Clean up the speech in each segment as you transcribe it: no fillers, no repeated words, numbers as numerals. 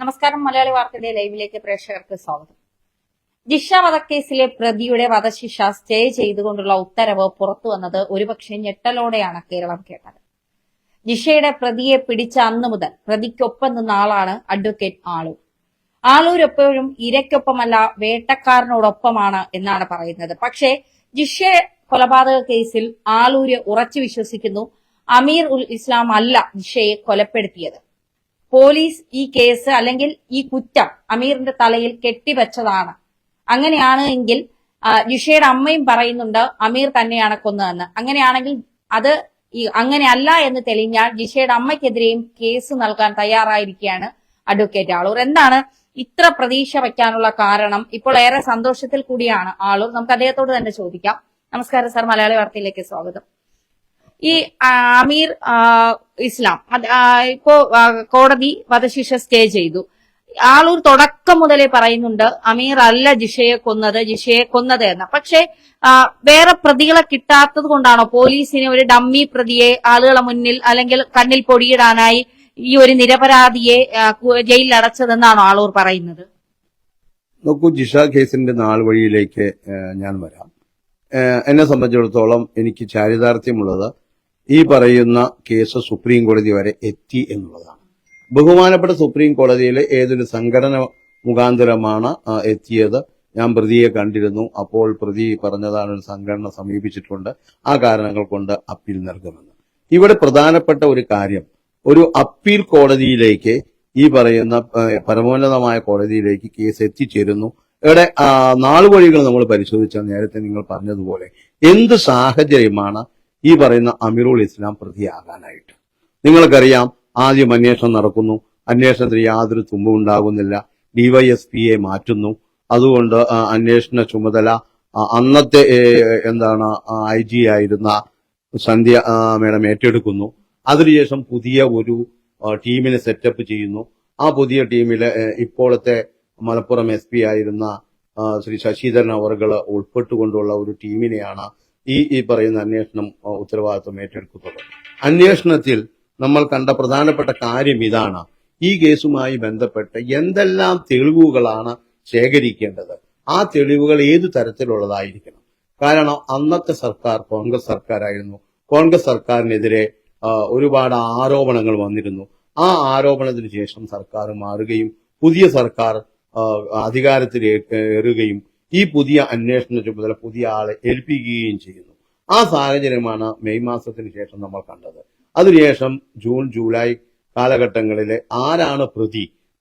നമസ്കാരം. മലയാളി വാർത്തയുടെ ലൈവിലേക്ക് പ്രേക്ഷകർക്ക് സ്വാഗതം. ജിഷ വധക്കേസിലെ പ്രതിയുടെ വധശിക്ഷ സ്റ്റേ ചെയ്തുകൊണ്ടുള്ള ഉത്തരവ് പുറത്തുവന്നത് ഒരുപക്ഷെ ഞെട്ടലോടെയാണ് കേരളം കേട്ടത്. ജിഷയുടെ പ്രതിയെ പിടിച്ച അന്നു മുതൽ പ്രതിക്കൊപ്പം നിന്ന ആളാണ് അഡ്വക്കേറ്റ് ആളൂർ. ആളൂർ എപ്പോഴും ഇരയ്ക്കൊപ്പമല്ല വേട്ടക്കാരനോടൊപ്പമാണ് എന്നാണ് പറയുന്നത്. പക്ഷേ ജിഷ കൊലപാതക കേസിൽ ആളൂര് ഉറച്ചു വിശ്വസിക്കുന്നു അമീർ ഉൽ ഇസ്ലാം അല്ല ജിഷയെ കൊലപ്പെടുത്തിയത്. പോലീസ് ഈ കേസ് അല്ലെങ്കിൽ ഈ കുറ്റം അമീറിന്റെ തലയിൽ കെട്ടിവെച്ചതാണ്. അങ്ങനെയാണ് എങ്കിൽ ജിഷയുടെ അമ്മയും പറയുന്നുണ്ട് അമീർ തന്നെയാണ് കൊന്നതെന്ന്. അങ്ങനെയാണെങ്കിൽ അത് അങ്ങനെയല്ല എന്ന് തെളിഞ്ഞാൽ ജിഷയുടെ അമ്മയ്ക്കെതിരെയും കേസ് നൽകാൻ തയ്യാറായിരിക്കുകയാണ് അഡ്വക്കേറ്റ് ആളൂർ. എന്താണ് ഇത്ര പ്രതീക്ഷ വയ്ക്കാനുള്ള കാരണം? ഇപ്പോൾ ഏറെ സന്തോഷത്തിൽ കൂടിയാണ് ആളൂർ. നമുക്ക് അദ്ദേഹത്തോട് തന്നെ ചോദിക്കാം. നമസ്കാരം സാർ, മലയാളി വാർത്തയിലേക്ക് സ്വാഗതം. ഈ അമീർ ഇസ്ലാം ഇപ്പോ കോടതി വധശിക്ഷ സ്റ്റേ ചെയ്തു. ആളൂർ തുടക്കം മുതലേ പറയുന്നുണ്ട് അമീർ അല്ല ജിഷയെ കൊന്നത് എന്ന്. പക്ഷെ വേറെ പ്രതികളെ കിട്ടാത്തത് കൊണ്ടാണോ പോലീസിന് ഒരു ഡമ്മി പ്രതിയെ ആളുകളെ മുന്നിൽ അല്ലെങ്കിൽ കണ്ണിൽ പൊടിയിടാനായി ഈ ഒരു നിരപരാധിയെ ജയിലിൽ അടച്ചതെന്നാണോ ആളൂർ പറയുന്നത്? നോക്കൂ, ജിഷ കേസിന്റെ നാൾ വഴിയിലേക്ക് ഞാൻ വരാം. എന്നെ സംബന്ധിച്ചിടത്തോളം എനിക്ക് ചാരിതാർത്ഥ്യമുള്ളത് ഈ പറയുന്ന കേസ് സുപ്രീം കോടതി വരെ എത്തി എന്നുള്ളതാണ്. ബഹുമാനപ്പെട്ട സുപ്രീം കോടതിയിലെ ഏതൊരു സംഘടന മുഖാന്തരമാണ് എത്തിയത്. ഞാൻ പ്രതിയെ കണ്ടിരുന്നു. അപ്പോൾ പ്രതി പറഞ്ഞതാണ് ഒരു സംഘടന സമീപിച്ചിട്ടുണ്ട്, ആ കാരണങ്ങൾ കൊണ്ട് അപ്പീൽ നൽകുമെന്ന്. ഇവിടെ പ്രധാനപ്പെട്ട ഒരു കാര്യം, ഒരു അപ്പീൽ കോടതിയിലേക്ക് ഈ പറയുന്ന പരമോന്നതമായ കോടതിയിലേക്ക് കേസ് എത്തിച്ചേരുന്നു. ഇവിടെ നാളുവഴികൾ നമ്മൾ പരിശോധിച്ചാൽ നേരത്തെ നിങ്ങൾ പറഞ്ഞതുപോലെ എന്ത് സാഹചര്യമാണ് ഈ പറയുന്ന അമീറുൽ ഇസ്ലാം പ്രതിയാകാനായിട്ട്? നിങ്ങൾക്കറിയാം, ആദ്യം അന്വേഷണം നടക്കുന്നു. അന്വേഷണത്തിന് യാതൊരു തുമ്പും ഉണ്ടാകുന്നില്ല. ഡിവൈഎസ്പിയെ മാറ്റുന്നു. അതുകൊണ്ട് അന്വേഷണ ചുമതല അന്നത്തെ IG ആയിരുന്ന സന്ധ്യ മേഡം ഏറ്റെടുക്കുന്നു. അതിനുശേഷം പുതിയ ഒരു ടീമിനെ സെറ്റപ്പ് ചെയ്യുന്നു. ആ പുതിയ ടീമിലെ ഇപ്പോഴത്തെ മലപ്പുറം SP ആയിരുന്ന ശ്രീ ശശിധരൻ അവർകള് ഉൾപ്പെട്ടുകൊണ്ടുള്ള ഒരു ടീമിനെയാണ് ഈ പറയുന്ന അന്വേഷണം ഉത്തരവാദിത്വം ഏറ്റെടുക്കുന്നത്. അന്വേഷണത്തിൽ നമ്മൾ കണ്ട പ്രധാനപ്പെട്ട കാര്യം ഇതാണ്: ഈ കേസുമായി ബന്ധപ്പെട്ട് എന്തെല്ലാം തെളിവുകളാണ് ശേഖരിക്കേണ്ടത്, ആ തെളിവുകൾ ഏതു തരത്തിലുള്ളതായിരിക്കണം. കാരണം അന്നത്തെ സർക്കാർ കോൺഗ്രസ് സർക്കാരായിരുന്നു. കോൺഗ്രസ് സർക്കാരിനെതിരെ ഒരുപാട് ആരോപണങ്ങൾ വന്നിരുന്നു. ആ ആരോപണത്തിന് ശേഷം സർക്കാർ മാറുകയും പുതിയ സർക്കാർ അധികാരത്തിലേറുകയും ഈ പുതിയ അന്വേഷണ ചുമതല പുതിയ ആളെ ഏൽപ്പിക്കുകയും ചെയ്യുന്നു. ആ സാഹചര്യമാണ് മെയ് മാസത്തിന് ശേഷം നമ്മൾ കണ്ടത്. അതിനുശേഷം ജൂൺ ജൂലൈ കാലഘട്ടങ്ങളിലെ ആരാണ്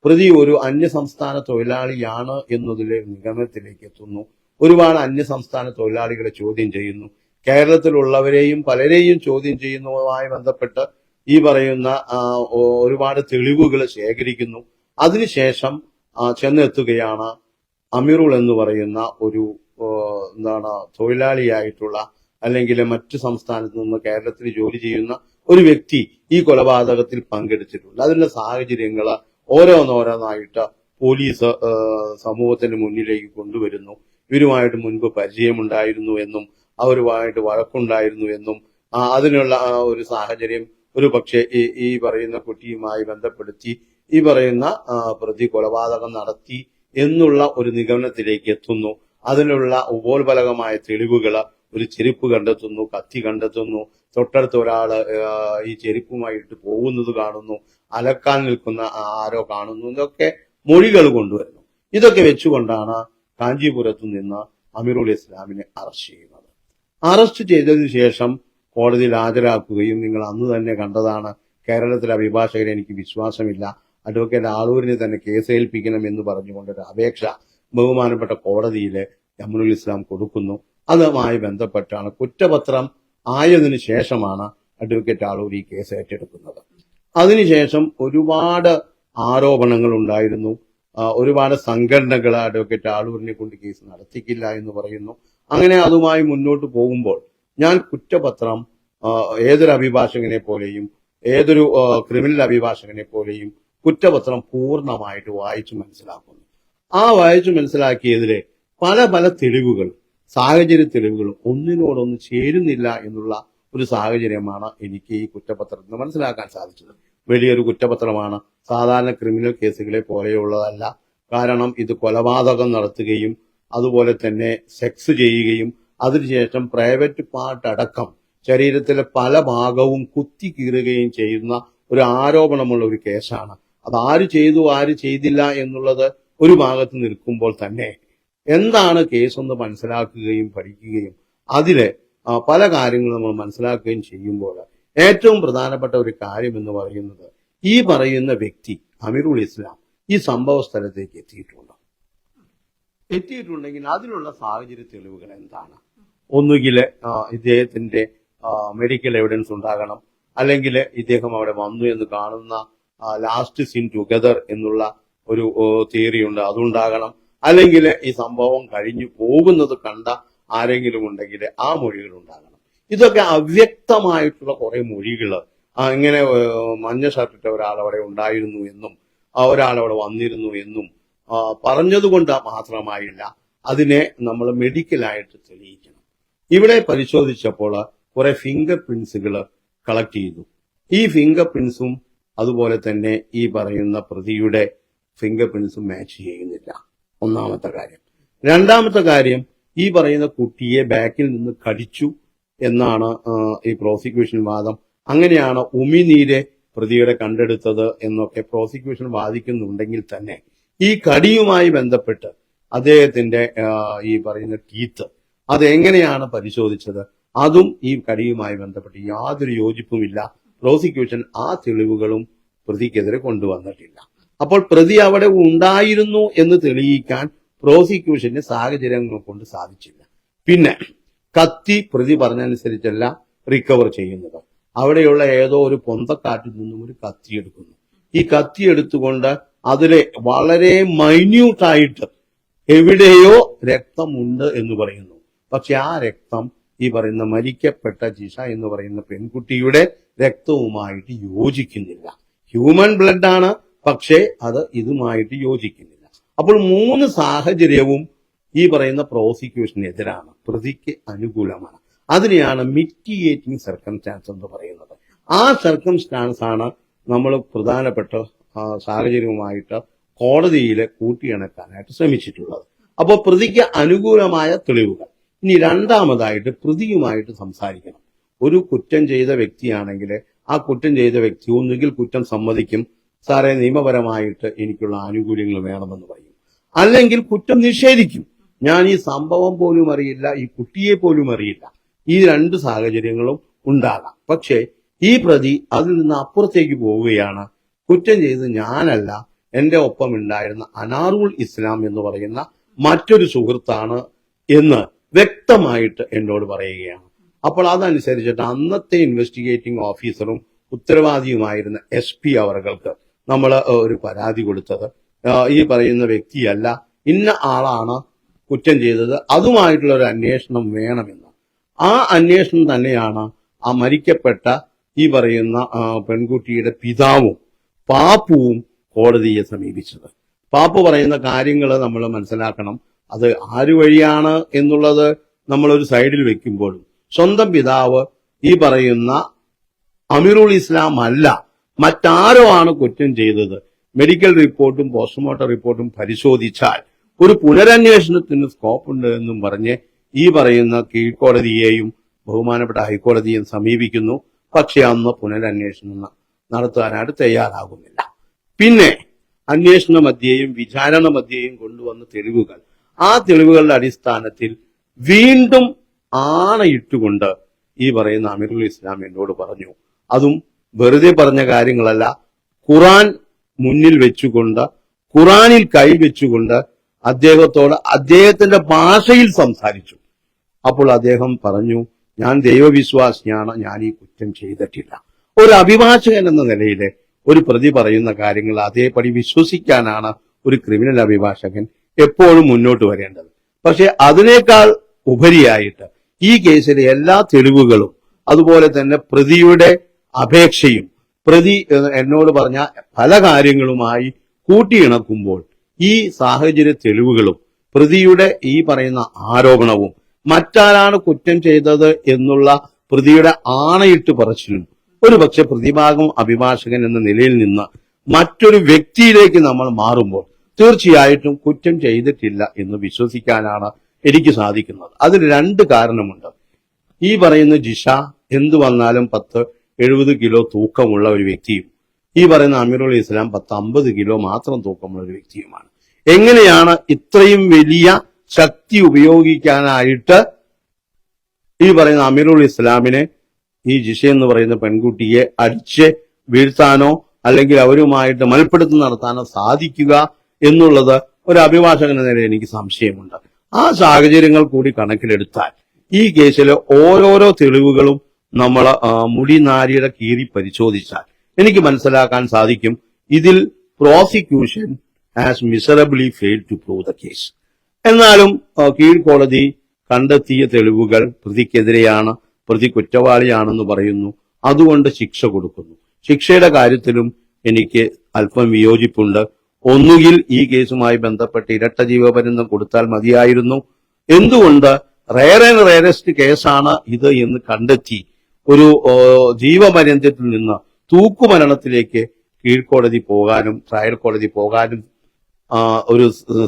പ്രതി ഒരു അന്യസംസ്ഥാന തൊഴിലാളിയാണ് എന്നതിലെ നിഗമനത്തിലേക്ക് എത്തുന്നു. ഒരുപാട് അന്യസംസ്ഥാന തൊഴിലാളികളെ ചോദ്യം ചെയ്യുന്നു. കേരളത്തിലുള്ളവരെയും പലരെയും ചോദ്യം ചെയ്യുന്നതുമായി ബന്ധപ്പെട്ട് ഈ പറയുന്ന ഒരുപാട് തെളിവുകൾ ശേഖരിക്കുന്നു. അതിനുശേഷം ചെന്നെത്തുകയാണ് അമീറുൽ എന്ന് പറയുന്ന ഒരു തൊഴിലാളിയായിട്ടുള്ള അല്ലെങ്കിൽ മറ്റു സംസ്ഥാനത്ത് നിന്ന് കേരളത്തിൽ ജോലി ചെയ്യുന്ന ഒരു വ്യക്തി ഈ കൊലപാതകത്തിൽ പങ്കെടുത്തിട്ടുണ്ട്. അതിന്റെ സാഹചര്യങ്ങൾ ഓരോന്നോരോന്നായിട്ട് പോലീസ് സമൂഹത്തിന് മുന്നിലേക്ക് കൊണ്ടുവരുന്നു. ഇവരുമായിട്ട് മുൻപ് പരിചയമുണ്ടായിരുന്നു എന്നും അവരുമായിട്ട് വഴക്കുണ്ടായിരുന്നു എന്നും അതിനുള്ള ഒരു സാഹചര്യം ഒരു പക്ഷേ ഈ പറയുന്ന കുട്ടിയുമായി ബന്ധപ്പെടുത്തി ഈ പറയുന്ന പ്രതി കൊലപാതകം നടത്തി എന്നുള്ള ഒരു നിഗമനത്തിലേക്ക് എത്തുന്നു. അതിനുള്ള ഉപോത്ബലകമായ തെളിവുകൾ, ഒരു ചെരുപ്പ് കണ്ടെത്തുന്നു, കത്തി കണ്ടെത്തുന്നു, തൊട്ടടുത്ത ഒരാള് ഈ ചെരുപ്പുമായിട്ട് പോകുന്നത് കാണുന്നു, അലക്കാൻ നിൽക്കുന്ന ആരോ കാണുന്നു. ഇതൊക്കെ മൊഴികൾ കൊണ്ടുവരുന്നു. ഇതൊക്കെ വെച്ചുകൊണ്ടാണ് കാഞ്ചീപുരത്തു നിന്ന് അമീറുൽ ഇസ്ലാമിനെ അറസ്റ്റ് ചെയ്യുന്നത്. അറസ്റ്റ് ചെയ്തതിനു ശേഷം കോടതിയിൽ ഹാജരാക്കുകയും നിങ്ങൾ അന്ന് തന്നെ കണ്ടതാണ്. കേരളത്തിലെ അഭിഭാഷകരെ എനിക്ക് വിശ്വാസമില്ല, അഡ്വക്കേറ്റ് ആളൂരിനെ തന്നെ കേസേൽപ്പിക്കണം എന്ന് പറഞ്ഞുകൊണ്ടൊരു അപേക്ഷ ബഹുമാനപ്പെട്ട കോടതിയിൽ അമീറുൽ ഇസ്ലാം കൊടുക്കുന്നു. അതുമായി ബന്ധപ്പെട്ടാണ് കുറ്റപത്രം ആയതിനു ശേഷമാണ് അഡ്വക്കേറ്റ് ആളൂർ ഈ കേസ് ഏറ്റെടുക്കുന്നത്. അതിനുശേഷം ഒരുപാട് ആരോപണങ്ങൾ ഉണ്ടായിരുന്നു. ഒരുപാട് സംഘടനകൾ അഡ്വക്കേറ്റ് ആളൂരിനെ കൊണ്ട് കേസ് നടത്തിക്കില്ല എന്ന് പറയുന്നു. അങ്ങനെ അതുമായി മുന്നോട്ട് പോകുമ്പോൾ ഞാൻ കുറ്റപത്രം ഏതൊരു അഭിഭാഷകനെ പോലെയും ഏതൊരു ക്രിമിനൽ അഭിഭാഷകനെ പോലെയും കുറ്റപത്രം പൂർണ്ണമായിട്ട് വായിച്ചു മനസ്സിലാക്കുന്നു. ആ വായിച്ചു മനസ്സിലാക്കിയതിലെ പല തെളിവുകൾ, സാഹചര്യ തെളിവുകളും ഒന്നിനോടൊന്ന് ചേരുന്നില്ല എന്നുള്ള ഒരു സാഹചര്യമാണ് എനിക്ക് ഈ കുറ്റപത്രത്തിൽ നിന്ന് മനസ്സിലാക്കാൻ സാധിച്ചത്. വലിയൊരു കുറ്റപത്രമാണ്. സാധാരണ ക്രിമിനൽ കേസുകളെ പോലെയുള്ളതല്ല. കാരണം ഇത് കൊലപാതകം നടത്തുകയും അതുപോലെ തന്നെ സെക്സ് ചെയ്യുകയും അതിനുശേഷം പ്രൈവറ്റ് പാർട്ട് അടക്കം ശരീരത്തിലെ പല ഭാഗവും കുത്തി കീറുകയും ചെയ്യുന്ന ഒരു ആരോപണമുള്ള ഒരു കേസാണ്. അത് ആര് ചെയ്തു ആര് ചെയ്തില്ല എന്നുള്ളത് ഒരു ഭാഗത്ത് നിൽക്കുമ്പോൾ തന്നെ എന്താണ് കേസെന്ന് മനസ്സിലാക്കുകയും പഠിക്കുകയും അതിലെ പല കാര്യങ്ങളും നമ്മൾ മനസ്സിലാക്കുകയും ചെയ്യുമ്പോൾ ഏറ്റവും പ്രധാനപ്പെട്ട ഒരു കാര്യം എന്ന് പറയുന്നത് ഈ പറയുന്ന വ്യക്തി അമീറുൽ ഇസ്ലാം ഈ സംഭവ സ്ഥലത്തേക്ക് എത്തിയിട്ടുണ്ടെങ്കിൽ അതിനുള്ള സാഹചര്യ തെളിവുകൾ എന്താണ്? ഒന്നുകിൽ ഇദ്ദേഹത്തിന്റെ മെഡിക്കൽ എവിഡൻസ് ഉണ്ടാകണം, അല്ലെങ്കിൽ ഇദ്ദേഹം അവിടെ വന്നു എന്ന് കാണുന്ന ലാസ്റ്റ് സീൻ ടുഗദർ എന്നുള്ള ഒരു തിയറി ഉണ്ട്, അതുണ്ടാകണം. അല്ലെങ്കിൽ ഈ സംഭവം കഴിഞ്ഞു പോകുന്നത് കണ്ട ആരെങ്കിലും ഉണ്ടെങ്കിൽ ആ മൊഴികൾ ഉണ്ടാകണം. ഇതൊക്കെ അവ്യക്തമായിട്ടുള്ള കുറെ മൊഴികൾ ഇങ്ങനെ മഞ്ഞ ഷർട്ടിട്ട ഒരാളവിടെ ഉണ്ടായിരുന്നു എന്നും ഒരാളവിടെ വന്നിരുന്നു എന്നും പറഞ്ഞതുകൊണ്ട് മാത്രമായില്ല, അതിനെ നമ്മൾ മെഡിക്കലായിട്ട് തെളിയിക്കണം. ഇവിടെ പരിശോധിച്ചപ്പോൾ കുറെ ഫിംഗർ പ്രിന്റ്സുകൾ കളക്ട് ചെയ്തു. ഈ ഫിംഗർ പ്രിന്റ്സും അതുപോലെ തന്നെ ഈ പറയുന്ന പ്രതിയുടെ ഫിംഗർ പ്രിന്റ്സും മാച്ച് ചെയ്യുന്നില്ല, ഒന്നാമത്തെ കാര്യം. രണ്ടാമത്തെ കാര്യം, ഈ പറയുന്ന കുട്ടിയെ ബാക്കിൽ നിന്ന് കടിച്ചു എന്നാണ് ഈ പ്രോസിക്യൂഷൻ വാദം. അങ്ങനെയാണ് ഉമിനീര് പ്രതിയുടെ കണ്ടെടുത്തത് എന്നൊക്കെ പ്രോസിക്യൂഷൻ വാദിക്കുന്നുണ്ടെങ്കിൽ തന്നെ ഈ കടിയുമായി ബന്ധപ്പെട്ട് അദ്ദേഹത്തിന്റെ ഈ പറയുന്ന ടീത്ത് അതെങ്ങനെയാണ് പരിശോധിച്ചത്, അതും ഈ കടിയുമായി ബന്ധപ്പെട്ട് യാതൊരു യോജിപ്പുമില്ല. പ്രോസിക്യൂഷൻ ആ തെളിവുകളും പ്രതിക്കെതിരെ കൊണ്ടുവന്നിട്ടില്ല. അപ്പോൾ പ്രതി അവിടെ ഉണ്ടായിരുന്നു എന്ന് തെളിയിക്കാൻ പ്രോസിക്യൂഷന് സാഹചര്യങ്ങൾ കൊണ്ട് സാധിച്ചില്ല. പിന്നെ കത്തി പ്രതി പറഞ്ഞനുസരിച്ചല്ല റിക്കവർ ചെയ്യുന്നത്. അവിടെയുള്ള ഏതോ ഒരു പൊന്തക്കാട്ടിൽ നിന്നും ഒരു കത്തി എടുക്കുന്നു. ഈ കത്തി എടുത്തുകൊണ്ട് അതിലെ വളരെ മൈന്യൂട്ടായിട്ട് എവിടെയോ രക്തമുണ്ട് എന്ന് പറയുന്നു. പക്ഷെ ആ രക്തം ഈ പറയുന്ന മരിക്കപ്പെട്ട ജിഷ എന്ന് പറയുന്ന പെൺകുട്ടിയുടെ രക്തവുമായിട്ട് യോജിക്കുന്നില്ല. ഹ്യൂമൻ ബ്ലഡ് ആണ്, പക്ഷേ അത് ഇതുമായിട്ട് യോജിക്കുന്നില്ല. അപ്പോൾ മൂന്ന് സാഹചര്യവും ഈ പറയുന്ന പ്രോസിക്യൂഷനെതിരാണ്, പ്രതിക്ക് അനുകൂലമാണ്. അതിനെയാണ് മിറ്റിഗേറ്റിംഗ് സർക്കംസ്റ്റാൻസ് എന്ന് പറയുന്നത്. ആ സർക്കംസ്റ്റാൻസ് ആണ് നമ്മൾ പ്രധാനപ്പെട്ട സാഹചര്യവുമായിട്ട് കോടതിയിൽ കൂട്ടിയിണക്കാനായിട്ട് ശ്രമിച്ചിട്ടുള്ളത്. അപ്പോൾ പ്രതിക്ക് അനുകൂലമായ തെളിവുകൾ. ഇനി രണ്ടാമതായിട്ട് പ്രതിയുമായിട്ട് സംസാരിക്കണം. ഒരു കുറ്റം ചെയ്ത വ്യക്തിയാണെങ്കിൽ ആ കുറ്റം ചെയ്ത വ്യക്തി ഒന്നുകിൽ കുറ്റം സമ്മതിക്കും, സാറേ നിയമപരമായിട്ട് എനിക്കുള്ള ആനുകൂല്യങ്ങൾ വേണമെന്ന് പറയും, അല്ലെങ്കിൽ കുറ്റം നിഷേധിക്കും, ഞാൻ ഈ സംഭവം പോലും അറിയില്ല, ഈ കുട്ടിയെ പോലും അറിയില്ല. ഈ രണ്ട് സാഹചര്യങ്ങളും ഉണ്ടാകാം. പക്ഷേ ഈ പ്രതി അതിൽ നിന്ന് അപ്പുറത്തേക്ക് പോവുകയാണ്. കുറ്റം ചെയ്ത് ഞാനല്ല, എന്റെ ഒപ്പം ഉണ്ടായിരുന്ന അനാറുൽ ഇസ്ലാം എന്ന് പറയുന്ന മറ്റൊരു സുഹൃത്താണ് എന്ന് വ്യക്തമായിട്ട് എന്നോട് പറയുകയാണ്. അപ്പോൾ അതനുസരിച്ചിട്ട് അന്നത്തെ ഇൻവെസ്റ്റിഗേറ്റിംഗ് ഓഫീസറും ഉത്തരവാദിയുമായിരുന്ന SP അവർക്ക് നമ്മൾ ഒരു പരാതി കൊടുത്തത് ഈ പറയുന്ന വ്യക്തിയല്ല, ഇന്ന ആളാണ് കുറ്റം ചെയ്തത്, അതുമായിട്ടുള്ള ഒരു അന്വേഷണം വേണമെന്ന്. ആ അന്വേഷണം തന്നെയാണ് ആ മരിക്കപ്പെട്ട ഈ പറയുന്ന പെൺകുട്ടിയുടെ പിതാവും പാപ്പുവും കോടതിയെ സമീപിച്ചത്. പാപ്പു പറയുന്ന കാര്യങ്ങൾ നമ്മൾ മനസ്സിലാക്കണം. അത് ആരു വഴിയാണ് എന്നുള്ളത് നമ്മളൊരു സൈഡിൽ വെക്കുമ്പോഴും സ്വന്തം പിതാവ് ഈ പറയുന്ന അമീറുൽ ഇസ്ലാം അല്ല, മറ്റാരോ ആണ് കുറ്റം ചെയ്തത്, മെഡിക്കൽ റിപ്പോർട്ടും പോസ്റ്റ്മോർട്ടം റിപ്പോർട്ടും പരിശോധിച്ചാൽ ഒരു പുനരന്വേഷണത്തിന് സ്കോപ്പ് ഉണ്ട് എന്നും പറഞ്ഞ് ഈ പറയുന്ന കീഴ്ക്കോടതിയെയും ബഹുമാനപ്പെട്ട ഹൈക്കോടതിയെയും സമീപിക്കുന്നു. പക്ഷെ അന്ന് പുനരന്വേഷണം നടത്താനായിട്ട് തയ്യാറാകുന്നില്ല. പിന്നെ അന്വേഷണ മധ്യേയും വിചാരണ മധ്യേയും കൊണ്ടുവന്ന തെളിവുകൾ, ആ തെളിവുകളുടെ അടിസ്ഥാനത്തിൽ വീണ്ടും ആണയിട്ടുകൊണ്ട് ഈ പറയുന്ന അമീറുൽ ഇസ്ലാം എന്നോട് പറഞ്ഞു, അതും വെറുതെ പറഞ്ഞ കാര്യങ്ങളല്ല, ഖുറാൻ മുന്നിൽ വെച്ചുകൊണ്ട് ഖുറാനിൽ കൈവച്ചുകൊണ്ട് അദ്ദേഹത്തോട് അദ്ദേഹത്തിന്റെ ഭാഷയിൽ സംസാരിച്ചു. അപ്പോൾ അദ്ദേഹം പറഞ്ഞു, ഞാൻ ദൈവവിശ്വാസിയാണ്, ഞാൻ ഈ കുറ്റം ചെയ്തിട്ടില്ല. ഒരു അഭിഭാഷകൻ എന്ന നിലയിൽ ഒരു പ്രതി പറയുന്ന കാര്യങ്ങൾ അതേപടി വിശ്വസിക്കാനാണ് ഒരു ക്രിമിനൽ അഭിഭാഷകൻ എപ്പോഴും മുന്നോട്ട് വരേണ്ടത്. പക്ഷെ അതിനേക്കാൾ ഉപരിയായിട്ട് ഈ കേസിലെ എല്ലാ തെളിവുകളും അതുപോലെ തന്നെ പ്രതിയുടെ അപേക്ഷയും പ്രതി എന്നോട് പറഞ്ഞ പല കാര്യങ്ങളുമായി കൂട്ടിയിണക്കുമ്പോൾ ഈ സാഹചര്യ തെളിവുകളും പ്രതിയുടെ ഈ പറയുന്ന ആരോപണവും മറ്റാരാണ് കുറ്റം ചെയ്തത് എന്നുള്ള പ്രതിയുടെ ആണയിട്ട് പറച്ചിലും ഒരു പക്ഷെ പ്രതിഭാഗം അഭിഭാഷകൻ എന്ന നിലയിൽ നിന്ന് മറ്റൊരു വ്യക്തിയിലേക്ക് നമ്മൾ മാറുമ്പോൾ തീർച്ചയായിട്ടും കുറ്റം ചെയ്തിട്ടില്ല എന്ന് വിശ്വസിക്കാനാണ് എനിക്ക് സാധിക്കുന്നത്. അതിന് രണ്ട് കാരണമുണ്ട്. ഈ പറയുന്ന ജിഷ എന്തു വന്നാലും 10-70 കിലോ തൂക്കമുള്ള ഒരു വ്യക്തിയും ഈ പറയുന്ന അമീറുൽ ഇസ്ലാം 10-50 കിലോ മാത്രം തൂക്കമുള്ള ഒരു വ്യക്തിയുമാണ്. എങ്ങനെയാണ് ഇത്രയും വലിയ ശക്തി ഉപയോഗിക്കാനായിട്ട് ഈ പറയുന്ന അമീറുൽ ഇസ്ലാമിനെ ഈ ജിഷ എന്ന് പറയുന്ന പെൺകുട്ടിയെ അടിച്ച് വീഴ്ത്താനോ അല്ലെങ്കിൽ അവരുമായിട്ട് മൽപ്പിടുത്തം നടത്താനോ സാധിക്കുക എന്നുള്ളത് ഒരു അഭിഭാഷകൻ എന്ന നിലയിൽ എനിക്ക് സംശയമുണ്ട്. ആ സാഹചര്യങ്ങൾ കൂടി കണക്കിലെടുത്താൽ ഈ കേസിലെ ഓരോരോ തെളിവുകളും നമ്മൾ മുടി നാരിയുടെ കീറി പരിശോധിച്ചാൽ എനിക്ക് മനസ്സിലാക്കാൻ സാധിക്കും ഇതിൽ prosecution has miserably failed to prove the case. എന്നാലും കീഴ്ക്കോടതി കണ്ടെത്തിയ തെളിവുകൾ പ്രതിക്കെതിരെയാണ്, പ്രതി കുറ്റവാളിയാണെന്ന് പറയുന്നു, അതുകൊണ്ട് ശിക്ഷ കൊടുക്കുന്നു. ശിക്ഷയുടെ കാര്യത്തിലും എനിക്ക് അല്പം വിയോജിപ്പുണ്ട്. ഒന്നുകിൽ ഈ കേസുമായി ബന്ധപ്പെട്ട് ഇരട്ട ജീവപര്യന്തം കൊടുത്താൽ മതിയായിരുന്നു. എന്തുകൊണ്ട് റെയർ ആൻഡ് റെയറസ്റ്റ് കേസാണ് ഇത് എന്ന് കണ്ടെത്തി ഒരു ജീവപര്യന്തത്തിൽ നിന്ന് തൂക്കുമരണത്തിലേക്ക് കീഴ്ക്കോടതി പോകാനും ട്രയൽ കോടതി പോകാനും ഒരു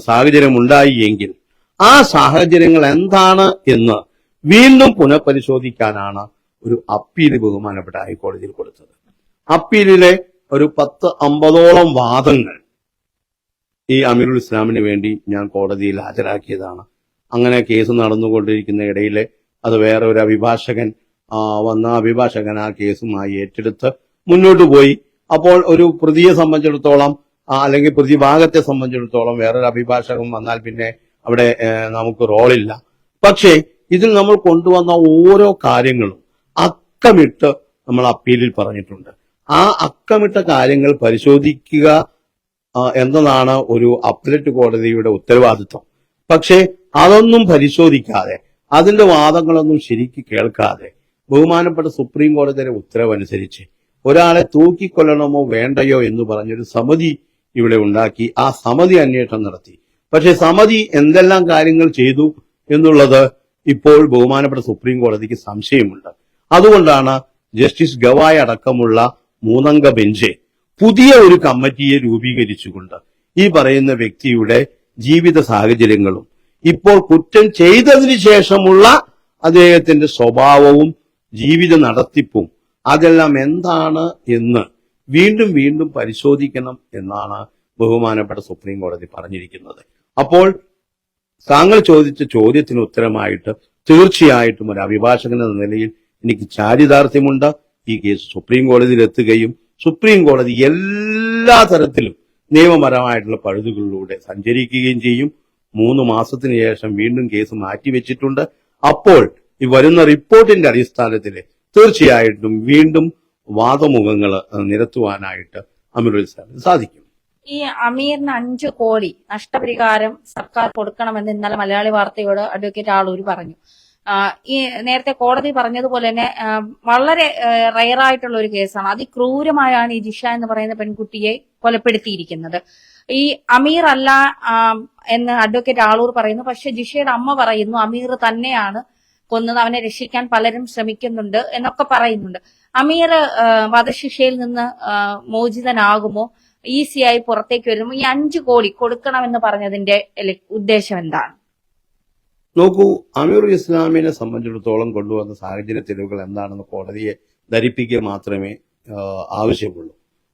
സാഹചര്യം ഉണ്ടായി എങ്കിൽ ആ സാഹചര്യങ്ങൾ എന്താണ് എന്ന് വീണ്ടും പുനഃപരിശോധിക്കാനാണ് ഒരു അപ്പീൽ ബഹുമാനപ്പെട്ട ഹൈക്കോടതിയിൽ കൊടുത്തത്. അപ്പീലിലെ ഒരു 10-50ഓളം വാദങ്ങൾ ഈ അമീറുൽ ഇസ്ലാമിന് വേണ്ടി ഞാൻ കോടതിയിൽ ഹാജരാക്കിയതാണ്. അങ്ങനെ കേസ് നടന്നുകൊണ്ടിരിക്കുന്ന ഇടയിൽ അത് വേറെ ഒരു അഭിഭാഷകൻ വന്ന അഭിഭാഷകൻ ആ കേസുമായി ഏറ്റെടുത്ത് മുന്നോട്ട് പോയി. അപ്പോൾ ഒരു പ്രതിയെ സംബന്ധിച്ചിടത്തോളം അല്ലെങ്കിൽ പ്രതിഭാഗത്തെ സംബന്ധിച്ചിടത്തോളം വേറൊരു അഭിഭാഷകൻ വന്നാൽ പിന്നെ അവിടെ നമുക്ക് റോളില്ല. പക്ഷേ ഇതിൽ നമ്മൾ കൊണ്ടുവന്ന ഓരോ കാര്യങ്ങളും അക്കമിട്ട് നമ്മൾ അപ്പീലിൽ പറഞ്ഞിട്ടുണ്ട്. ആ അക്കമിട്ട കാര്യങ്ങൾ പരിശോധിക്കുക എന്നതാണ് ഒരു അപ്പലറ്റ് കോടതിയുടെ ഉത്തരവാദിത്വം. പക്ഷേ അതൊന്നും പരിശോധിക്കാതെ അതിന്റെ വാദങ്ങളൊന്നും ശരിക്ക് കേൾക്കാതെ ബഹുമാനപ്പെട്ട സുപ്രീം കോടതിയുടെ ഉത്തരവനുസരിച്ച് ഒരാളെ തൂക്കിക്കൊല്ലണമോ വേണ്ടയോ എന്ന് പറഞ്ഞൊരു സമിതി ഇവിടെ ഉണ്ടാക്കി. ആ സമിതി അന്വേഷണം നടത്തി. പക്ഷെ സമിതി എന്തെല്ലാം കാര്യങ്ങൾ ചെയ്തു എന്നുള്ളത് ഇപ്പോൾ ബഹുമാനപ്പെട്ട സുപ്രീം കോടതിക്ക് സംശയമുണ്ട്. അതുകൊണ്ടാണ് ജസ്റ്റിസ് ഗവായ് അടക്കമുള്ള 3-അംഗ ബെഞ്ച് പുതിയ ഒരു കമ്മിറ്റിയെ രൂപീകരിച്ചുകൊണ്ട് ഈ പറയുന്ന വ്യക്തിയുടെ ജീവിത സാഹചര്യങ്ങളും ഇപ്പോൾ കുറ്റം ചെയ്തതിനു ശേഷമുള്ള അദ്ദേഹത്തിന്റെ സ്വഭാവവും ജീവിത നടത്തിപ്പും അതെല്ലാം എന്താണ് എന്ന് വീണ്ടും വീണ്ടും പരിശോധിക്കണം എന്നാണ് ബഹുമാനപ്പെട്ട സുപ്രീം കോടതി പറഞ്ഞിരിക്കുന്നത്. അപ്പോൾ താങ്കൾ ചോദിച്ച ചോദ്യത്തിന് ഉത്തരമായിട്ട് തീർച്ചയായിട്ടും ഒരു അഭിഭാഷകൻ എന്ന നിലയിൽ എനിക്ക് ചാരിതാർത്ഥ്യമുണ്ട്. ഈ കേസ് സുപ്രീം കോടതിയിൽ എത്തുകയും സുപ്രീം കോടതി എല്ലാ തരത്തിലും നിയമപരമായിട്ടുള്ള പഴുതുകളിലൂടെ സഞ്ചരിക്കുകയും ചെയ്യും. 3 മാസത്തിന് ശേഷം വീണ്ടും കേസ് മാറ്റിവെച്ചിട്ടുണ്ട്. അപ്പോൾ ഈ വരുന്ന റിപ്പോർട്ടിന്റെ അടിസ്ഥാനത്തിൽ തീർച്ചയായിട്ടും വീണ്ടും വാദമുഖങ്ങൾ നിരത്തുവാനായിട്ട് അമീറുൽ ഇസ്ലാമിന് സാധിക്കും. ഈ അമീറിന് 5 കോടി നഷ്ടപരിഹാരം സർക്കാർ കൊടുക്കണമെന്ന് ഇന്നലെ മലയാളി വാർത്തയോട് അഡ്വക്കേറ്റ് ആളൂർ പറഞ്ഞു. ഈ നേരത്തെ കോടതി പറഞ്ഞതുപോലെ തന്നെ വളരെ റയറായിട്ടുള്ള ഒരു കേസാണ്. അതിക്രൂരമായാണ് ഈ ജിഷ എന്ന് പറയുന്ന പെൺകുട്ടിയെ കൊലപ്പെടുത്തിയിരിക്കുന്നത്. ഈ അമീർ അല്ല എന്ന് അഡ്വക്കേറ്റ് ആളൂർ പറയുന്നു. പക്ഷെ ജിഷയുടെ അമ്മ പറയുന്നു അമീർ തന്നെയാണ് കൊന്നത്, അവനെ രക്ഷിക്കാൻ പലരും ശ്രമിക്കുന്നുണ്ട് എന്നൊക്കെ പറയുന്നുണ്ട്. അമീർ വധശിക്ഷയിൽ നിന്ന് മോചിതനാകുമോ, ഈസിയായി പുറത്തേക്ക് വരുമോ? ഈ 5 കോടി കൊടുക്കണമെന്ന് പറഞ്ഞതിന്റെ ഉദ്ദേശം എന്താണ്? നോക്കൂ, അമീറുൽ ഇസ്ലാമിനെ സംബന്ധിച്ചിടത്തോളം കൊണ്ടുവന്ന സാഹചര്യ തെളിവുകൾ എന്താണെന്ന് കോടതിയെ ധരിപ്പിക്കുക മാത്രമേ ആവശ്യമുള്ളൂ.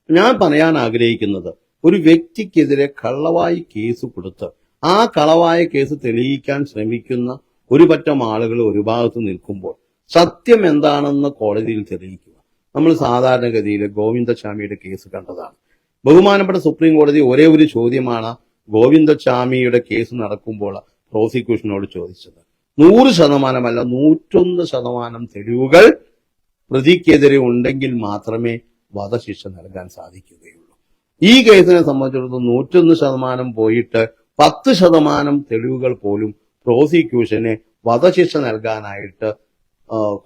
ഞാൻ പറയാൻ ആഗ്രഹിക്കുന്നത്, ഒരു വ്യക്തിക്കെതിരെ കള്ളവായി കേസ് കൊടുത്ത് ആ കളവായ കേസ് തെളിയിക്കാൻ ശ്രമിക്കുന്ന ഒരു പറ്റം ആളുകൾ ഒരു ഭാഗത്ത് നിൽക്കുമ്പോൾ സത്യം എന്താണെന്ന് കോടതിയിൽ തെളിയിക്കുക. നമ്മൾ സാധാരണഗതിയിൽ ഗോവിന്ദസ്വാമിയുടെ കേസ് കണ്ടതാണ്. ബഹുമാനപ്പെട്ട സുപ്രീം കോടതി ഒരേ ഒരു ചോദ്യമാണ് ഗോവിന്ദസ്വാമിയുടെ കേസ് നടക്കുമ്പോൾ പ്രോസിക്യൂഷനോട് ചോദിച്ചത്. 100% അല്ല, 101% തെളിവുകൾ പ്രതിക്കെതിരെ ഉണ്ടെങ്കിൽ മാത്രമേ വധശിക്ഷ നൽകാൻ സാധിക്കുകയുള്ളൂ. ഈ കേസിനെ സംബന്ധിച്ചിടത്തോളം 101% പോയിട്ട് 10% തെളിവുകൾ പോലും പ്രോസിക്യൂഷനെ വധശിക്ഷ നൽകാനായിട്ട്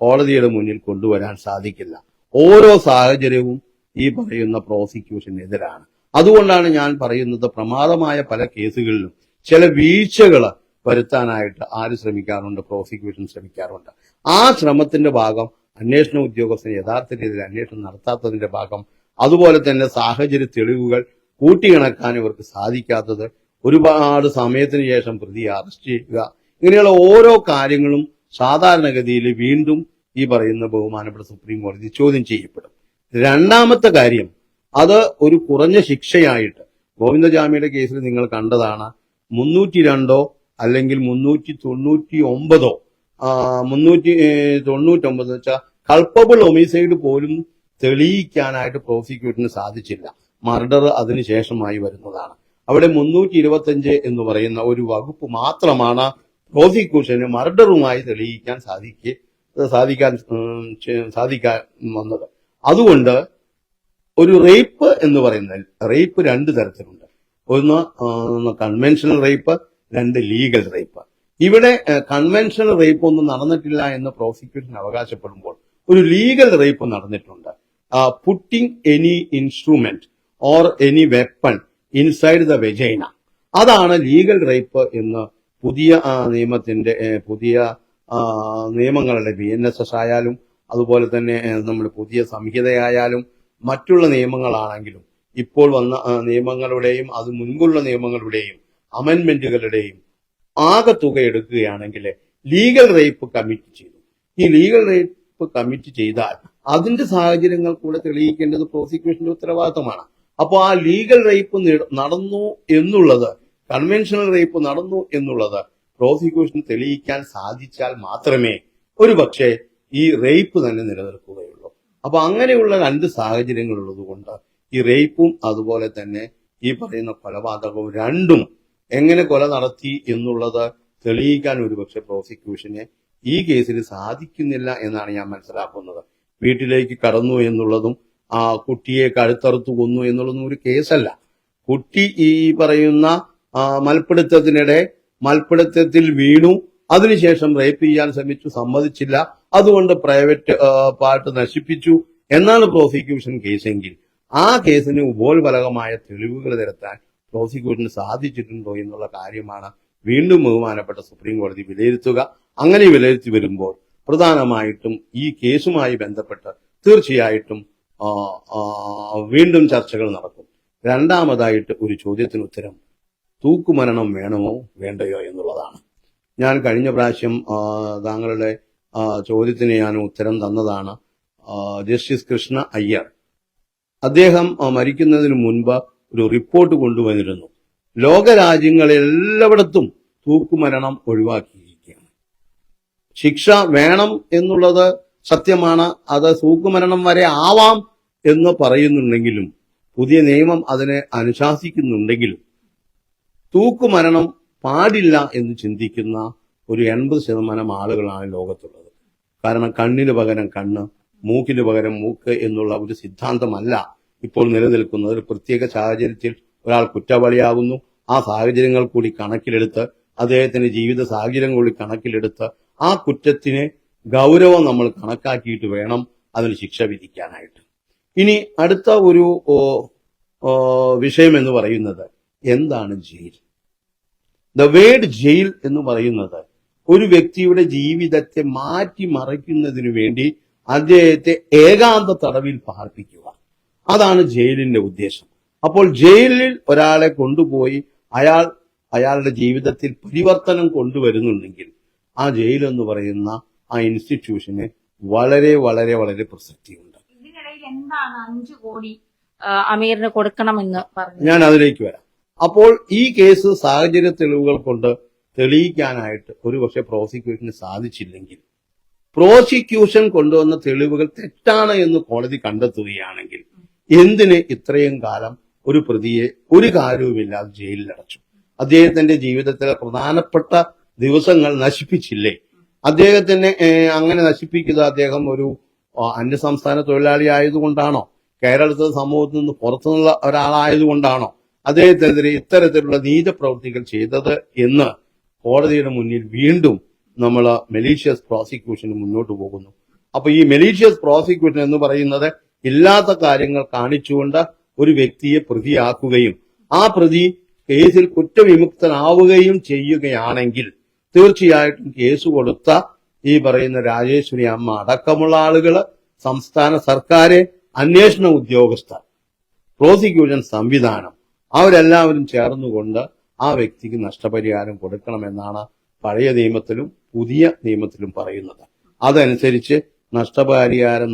കോടതിയുടെ മുന്നിൽ കൊണ്ടുവരാൻ സാധിക്കില്ല. ഓരോ സാഹചര്യവും ഈ പറയുന്ന പ്രോസിക്യൂഷനെതിരാണ്. അതുകൊണ്ടാണ് ഞാൻ പറയുന്നത്, പ്രമാദമായ പല കേസുകളിലും ചില വീഴ്ചകൾ വരുത്താനായിട്ട് ആര് ശ്രമിക്കാറുണ്ട്? പ്രോസിക്യൂഷൻ ശ്രമിക്കാറുണ്ട്. ആ ശ്രമത്തിന്റെ ഭാഗം അന്വേഷണ ഉദ്യോഗസ്ഥന് യഥാർത്ഥ രീതിയിൽ അന്വേഷണം നടത്താത്തതിന്റെ ഭാഗം, അതുപോലെ തന്നെ സാഹചര്യ തെളിവുകൾ കൂട്ടിയിണക്കാൻ ഇവർക്ക് സാധിക്കാത്തത്, ഒരുപാട് സമയത്തിന് ശേഷം പ്രതിയെ അറസ്റ്റ് ചെയ്യുക, ഇങ്ങനെയുള്ള ഓരോ കാര്യങ്ങളും സാധാരണഗതിയിൽ വീണ്ടും ഈ പറയുന്ന ബഹുമാനപ്പെട്ട സുപ്രീം കോടതി ചോദ്യം ചെയ്യപ്പെടും. രണ്ടാമത്തെ കാര്യം, അത് ഒരു കുറഞ്ഞ ശിക്ഷയായിട്ട് ഗോവിന്ദജാമിയുടെ കേസിൽ നിങ്ങൾ കണ്ടതാണ്. 302 അല്ലെങ്കിൽ 399 399 വെച്ചാൽ കൾപ്പബിൾ ഒമിസൈഡ് പോലും തെളിയിക്കാനായിട്ട് പ്രോസിക്യൂഷന് സാധിച്ചില്ല. മർഡർ അതിനുശേഷമായി വരുന്നതാണ്. അവിടെ 325 എന്ന് പറയുന്ന ഒരു വകുപ്പ് മാത്രമാണ് പ്രോസിക്യൂഷന് മർഡറുമായി തെളിയിക്കാൻ സാധിക്കാൻ വന്നത്. അതുകൊണ്ട് ഒരു റേപ്പ് എന്ന് പറയുന്നത്, റേപ്പ് രണ്ട് തരത്തിലുണ്ട്. ഒന്ന് കൺവെൻഷണൽ റേപ്പ്, രണ്ട് ലീഗൽ റേപ്പ്. ഇവിടെ കൺവെൻഷണൽ റേപ്പ് ഒന്നും നടന്നിട്ടില്ല എന്ന് പ്രോസിക്യൂഷൻ അവകാശപ്പെടുമ്പോൾ ഒരു ലീഗൽ റേപ്പ് നടന്നിട്ടുണ്ട്. Putting any instrument or any weapon inside the vagina, അതാണ് ലീഗൽ റേപ്പ് എന്ന് പുതിയ നിയമങ്ങളുടെ BNSS ആയാലും അതുപോലെ തന്നെ നമ്മുടെ പുതിയ സംഹിതയായാലും മറ്റുള്ള നിയമങ്ങളാണെങ്കിലും ഇപ്പോൾ വന്ന നിയമങ്ങളുടെയും അത് മുൻപുള്ള നിയമങ്ങളുടെയും അമെന്റ്മെന്റുകളുടെയും ആകെ തുക എടുക്കുകയാണെങ്കിൽ ലീഗൽ റേപ്പ് കമ്മിറ്റ് ചെയ്തു. ഈ ലീഗൽ റേപ്പ് കമ്മിറ്റ് ചെയ്താൽ അതിന്റെ സാഹചര്യങ്ങൾ കൂടെ തെളിയിക്കേണ്ടത് പ്രോസിക്യൂഷന്റെ ഉത്തരവാദിത്തമാണ്. അപ്പോൾ ആ ലീഗൽ റേപ്പ് നടന്നു എന്നുള്ളത്, കൺവെൻഷണൽ റേപ്പ് നടന്നു എന്നുള്ളത് പ്രോസിക്യൂഷന് തെളിയിക്കാൻ സാധിച്ചാൽ മാത്രമേ ഒരുപക്ഷെ ഈ റേപ്പ് തന്നെ നിലനിൽക്കുകയുള്ളൂ. അപ്പൊ അങ്ങനെയുള്ള രണ്ട് സാഹചര്യങ്ങൾ ഉള്ളതുകൊണ്ട് ഈ റേപ്പും അതുപോലെ തന്നെ ഈ പറയുന്ന കൊലപാതകവും രണ്ടും എങ്ങനെ കൊല നടത്തി എന്നുള്ളത് തെളിയിക്കാൻ ഒരുപക്ഷെ പ്രോസിക്യൂഷന് ഈ കേസിൽ സാധിക്കുന്നില്ല എന്നാണ് ഞാൻ മനസ്സിലാക്കുന്നത്. വീട്ടിലേക്ക് കടന്നു എന്നുള്ളതും ആ കുട്ടിയെ കഴുത്തറുത്തു കൊന്നു എന്നുള്ളതും ഒരു കേസല്ല. കുട്ടി ഈ പറയുന്ന മൽപ്പിടുത്തത്തിൽ വീണു, അതിനുശേഷം റേപ്പ് ചെയ്യാൻ ശ്രമിച്ചു, സമ്മതിച്ചില്ല, അതുകൊണ്ട് പ്രൈവറ്റ് പാർട്ട് നശിപ്പിച്ചു എന്നാണ് പ്രോസിക്യൂഷൻ കേസെങ്കിൽ ആ കേസിന് ഉപോത്ബലകമായ തെളിവുകൾ നിരത്താൻ പ്രോസിക്യൂഷന് സാധിച്ചിട്ടുണ്ടോ എന്നുള്ള കാര്യമാണ് വീണ്ടും ബഹുമാനപ്പെട്ട സുപ്രീം കോടതി വിലയിരുത്തുക. അങ്ങനെ വിലയിരുത്തി വരുമ്പോൾ പ്രധാനമായിട്ടും ഈ കേസുമായി ബന്ധപ്പെട്ട് തീർച്ചയായിട്ടും വീണ്ടും ചർച്ചകൾ നടക്കും. രണ്ടാമതായിട്ട് ഒരു ചോദ്യത്തിന് ഉത്തരം തൂക്കുമരണം വേണമോ വേണ്ടയോ എന്നുള്ളതാണ്. ഞാൻ കഴിഞ്ഞ പ്രാവശ്യം താങ്കളുടെ ചോദ്യത്തിന് ഞാൻ ഉത്തരം തന്നതാണ്. ജസ്റ്റിസ് കൃഷ്ണ അയ്യർ അദ്ദേഹം മരിക്കുന്നതിന് മുൻപ് ഒരു റിപ്പോർട്ട് കൊണ്ടുവന്നിരുന്നു. ലോകരാജ്യങ്ങളെല്ലായിടത്തും തൂക്കുമരണം ഒഴിവാക്കിയിരിക്കുകയാണ്. ശിക്ഷ വേണം എന്നുള്ളത് സത്യമാണ്. അത് തൂക്കുമരണം വരെ ആവാം എന്ന് പറയുന്നുണ്ടെങ്കിലും പുതിയ നിയമം അതിനെ അനുശാസിക്കുന്നുണ്ടെങ്കിലും തൂക്കുമരണം പാടില്ല എന്ന് ചിന്തിക്കുന്ന ഒരു 80% ആളുകളാണ് ലോകത്തുള്ളത്. കാരണം കണ്ണിന് പകരം കണ്ണ്, മൂക്കിന് പകരം മൂക്ക് എന്നുള്ള ഒരു സിദ്ധാന്തമല്ല ഇപ്പോൾ നിലനിൽക്കുന്നത്. ഒരു പ്രത്യേക സാഹചര്യത്തിൽ ഒരാൾ കുറ്റവാളിയാകുന്നു, ആ സാഹചര്യങ്ങൾ കൂടി കണക്കിലെടുത്ത്, അദ്ദേഹത്തിന്റെ ജീവിത സാഹചര്യം കൂടി കണക്കിലെടുത്ത് ആ കുറ്റത്തിന് ഗൗരവം നമ്മൾ കണക്കാക്കിയിട്ട് വേണം അതിന് ശിക്ഷ വിധിക്കാനായിട്ട്. ഇനി അടുത്ത ഒരു വിഷയം എന്ന് പറയുന്നത് എന്താണ് ജയിൽ? ദ വേർഡ് ജയിൽ എന്ന് പറയുന്നത് ഒരു വ്യക്തിയുടെ ജീവിതത്തെ മാറ്റിമറിക്കുന്നതിനു വേണ്ടി അദ്ദേഹത്തെ ഏകാന്ത തടവിൽ പാർപ്പിക്കുക, അതാണ് ജയിലിന്റെ ഉദ്ദേശം. അപ്പോൾ ജയിലിൽ ഒരാളെ കൊണ്ടുപോയി അയാളുടെ ജീവിതത്തിൽ പരിവർത്തനം കൊണ്ടുവരുന്നുണ്ടെങ്കിൽ ആ ജയിൽ എന്ന് പറയുന്ന ആ ഇൻസ്റ്റിറ്റ്യൂഷന് വളരെ വളരെ വളരെ പ്രസക്തിയുണ്ട്. ഇതിനിടയിൽ എന്താണ് 5 കോടി അമീറിന് കൊടുക്കണമെന്ന് പറഞ്ഞു? ഞാൻ അതിലേക്ക് വരാം. അപ്പോൾ ഈ കേസ് സാഹചര്യ തെളിവുകൾ കൊണ്ട് തെളിയിക്കാനായിട്ട് ഒരുപക്ഷെ പ്രോസിക്യൂഷന് സാധിച്ചില്ലെങ്കിൽ, പ്രോസിക്യൂഷൻ കൊണ്ടുവന്ന തെളിവുകൾ തെറ്റാണ് എന്ന് കോടതി കണ്ടെത്തുകയാണെങ്കിൽ എന്തിന് ഇത്രയും കാലം ഒരു പ്രതിയെ ഒരു കാര്യവുമില്ലാതെ ജയിലിൽ അടച്ചു? അദ്ദേഹത്തിന്റെ ജീവിതത്തിലെ പ്രധാനപ്പെട്ട ദിവസങ്ങൾ നശിപ്പിച്ചില്ലേ? അദ്ദേഹത്തിനെ അങ്ങനെ നശിപ്പിക്കുന്നത് അദ്ദേഹം ഒരു അന്യസംസ്ഥാന തൊഴിലാളി ആയതുകൊണ്ടാണോ? കേരളത്തിലെ സമൂഹത്തിൽ നിന്ന് പുറത്തുനിന്നുള്ള ഒരാളായതുകൊണ്ടാണോ അദ്ദേഹത്തിനെതിരെ ഇത്തരത്തിലുള്ള നീചപ്രവൃത്തികൾ ചെയ്തത് എന്ന് കോടതിയുടെ മുന്നിൽ വീണ്ടും നമ്മൾ മെലീഷ്യസ് പ്രോസിക്യൂഷന് മുന്നോട്ട് പോകുന്നു. അപ്പൊ ഈ മെലീഷ്യസ് പ്രോസിക്യൂഷൻ എന്ന് പറയുന്നത് ഇല്ലാത്ത കാര്യങ്ങൾ കാണിച്ചുകൊണ്ട് ഒരു വ്യക്തിയെ പ്രതിയാക്കുകയും ആ പ്രതി കേസിൽ കുറ്റവിമുക്തനാവുകയും ചെയ്യുകയാണെങ്കിൽ തീർച്ചയായിട്ടും കേസ് കൊടുത്ത ഈ പറയുന്ന രാജേശ്വരി അമ്മ അടക്കമുള്ള ആളുകള്, സംസ്ഥാന സർക്കാര്, അന്വേഷണ ഉദ്യോഗസ്ഥർ, പ്രോസിക്യൂഷൻ സംവിധാനം, അവരെല്ലാവരും ചേർന്നുകൊണ്ട് ആ വ്യക്തിക്ക് നഷ്ടപരിഹാരം കൊടുക്കണമെന്നാണ് പഴയ നിയമത്തിലും പുതിയ നിയമത്തിലും പറയുന്നത്. അതനുസരിച്ച് നഷ്ടപരിഹാരം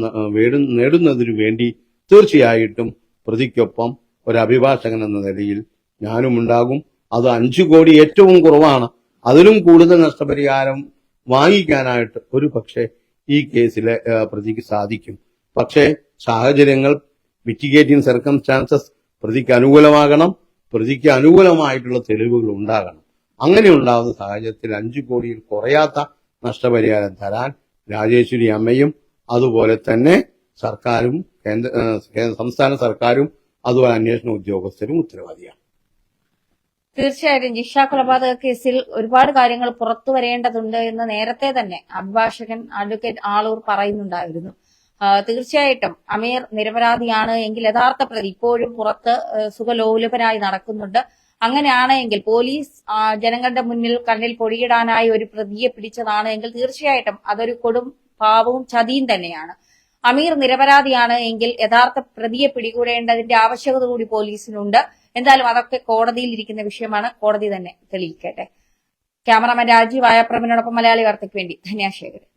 നേടുന്നതിനു വേണ്ടി തീർച്ചയായിട്ടും പ്രതിക്കൊപ്പം ഒരു അഭിഭാഷകൻ എന്ന നിലയിൽ ഞാനും ഉണ്ടാകും. അത് 5 കോടി ഏറ്റവും കുറവാണ്. അതിലും കൂടുതൽ നഷ്ടപരിഹാരം വാങ്ങിക്കാനായിട്ട് ഒരു പക്ഷേ ഈ കേസിലെ പ്രതിക്ക് സാധിക്കും. പക്ഷേ സാഹചര്യങ്ങൾ, മിറ്റിഗേറ്റിംഗ് സർക്കംസ്റ്റാൻസസ് പ്രതിക്ക് അനുകൂലമാകണം, പ്രതിക്ക് അനുകൂലമായിട്ടുള്ള തെളിവുകൾ ഉണ്ടാകണം. അങ്ങനെ ഉണ്ടാകുന്ന സാഹചര്യത്തിൽ 5 കോടിയിൽ കുറയാത്ത നഷ്ടപരിഹാരം തരാൻ രാജേശ്വരി അമ്മയും അതുപോലെ തന്നെ സർക്കാരും സംസ്ഥാന സർക്കാരും അതുപോലെ അന്വേഷണ ഉദ്യോഗസ്ഥരും ഉത്തരവാദിയാണ്. തീർച്ചയായിട്ടും ജിഷ കൊലപാതക കേസിൽ ഒരുപാട് കാര്യങ്ങൾ പുറത്തു വരേണ്ടതുണ്ട് എന്ന് നേരത്തെ തന്നെ അഭിഭാഷകൻ അഡ്വക്കേറ്റ് ആളൂർ പറയുന്നുണ്ടായിരുന്നു. തീർച്ചയായിട്ടും അമീർ നിരപരാധിയാണ് എങ്കിൽ യഥാർത്ഥ പ്രതി ഇപ്പോഴും പുറത്ത് സുഖലോലുപനായി നടക്കുന്നുണ്ട്. അങ്ങനെയാണ് എങ്കിൽ പോലീസ് ജനങ്ങളുടെ മുന്നിൽ കണ്ണിൽ പൊടിയിടാനായി ഒരു പ്രതിയെ പിടിച്ചതാണ് എങ്കിൽ തീർച്ചയായിട്ടും അതൊരു കൊടും പാവവും ചതിയും തന്നെയാണ്. അമീർ നിരപരാധിയാണ് എങ്കിൽ യഥാർത്ഥ പ്രതിയെ പിടികൂടേണ്ടതിന്റെ ആവശ്യകത കൂടി പോലീസിനുണ്ട്. എന്തായാലും അതൊക്കെ കോടതിയിൽ ഇരിക്കുന്ന വിഷയമാണ്. കോടതി തന്നെ തെളിയിക്കട്ടെ. ക്യാമറാമാൻ രാജീവ് ആയപ്രഭനോടൊപ്പം മലയാളി വാർത്തയ്ക്ക് വേണ്ടി ധന്യാശേഖരൻ.